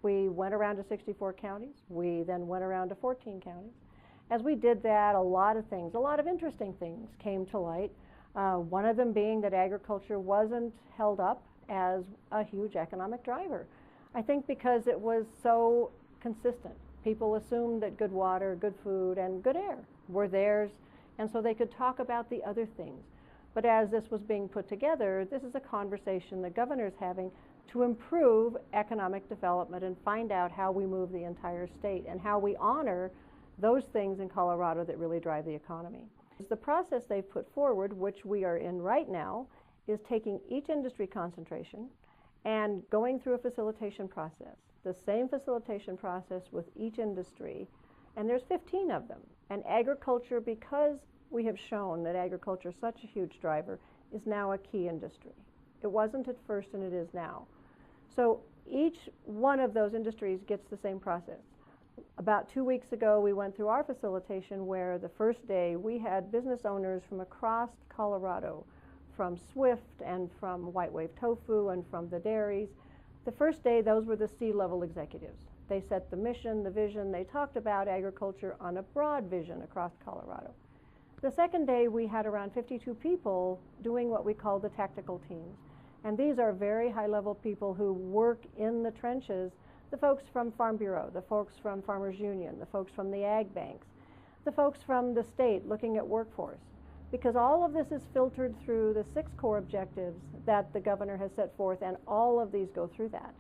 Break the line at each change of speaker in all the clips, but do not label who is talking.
We went around to 64 counties. We then went around to 14 counties. As we did that, a lot of things, a lot of interesting things came to light. One of them being that agriculture wasn't held up as a huge economic driver. I think because it was so consistent. People assumed that good water, good food, and good air were theirs, and so they could talk about the other things. But as this was being put together, this is a conversation the governor's having to improve economic development and find out how we move the entire state and how we honor those things in Colorado that really drive the economy. The process they've put forward, which we are in right now, is taking each industry concentration and going through a facilitation process, the same facilitation process with each industry, and there's 15 of them. And agriculture, because we have shown that agriculture is such a huge driver, is now a key industry. It wasn't at first and it is now. So each one of those industries gets the same process. About 2 weeks ago, we went through our facilitation where the first day we had business owners from across Colorado, from Swift and from White Wave Tofu and from the dairies. The first day, those were the C-level executives. They set the mission, the vision. They talked about agriculture on a broad vision across Colorado. The second day, we had around 52 people doing what we call the tactical teams. And these are very high-level people who work in the trenches, the folks from Farm Bureau, the folks from Farmers Union, the folks from the ag banks, the folks from the state looking at workforce. Because all of this is filtered through the 6 core objectives that the governor has set forth, and all of these go through that.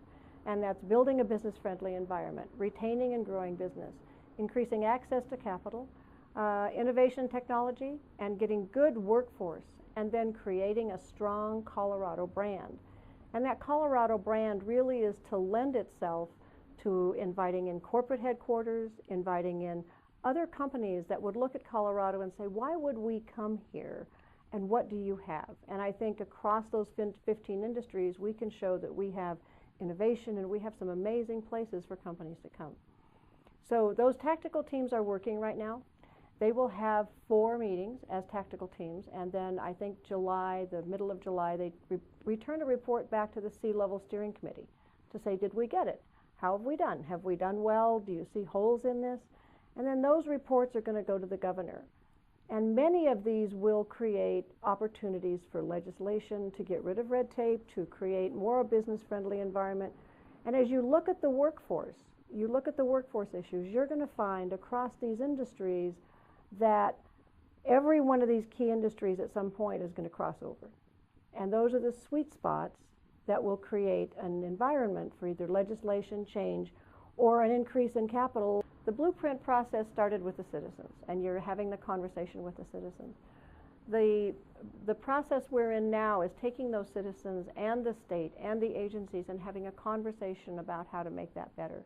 And that's building a business-friendly environment, retaining and growing business, increasing access to capital, innovation technology, and getting good workforce, and then creating a strong Colorado brand. And that Colorado brand really is to lend itself to inviting in corporate headquarters, inviting in other companies that would look at Colorado and say, why would we come here, and what do you have? And I think across those 15 industries, we can show that we have innovation and we have some amazing places for companies to come. So those tactical teams are working right now. They will have 4 meetings as tactical teams, and then I think July, the middle of July, they return a report back to the C-level steering committee to say, did we get it? How have we done? Have we done well? Do you see holes in this? And then those reports are going to go to the governor. And many of these will create opportunities for legislation to get rid of red tape, to create more a business-friendly environment. And as you look at the workforce, issues, you're going to find across these industries that every one of these key industries at some point is going to cross over. And those are the sweet spots that will create an environment for either legislation change or an increase in capital. The blueprint process started with the citizens, and you're having the conversation with the citizens. The process we're in now is taking those citizens and the state and the agencies and having a conversation about how to make that better.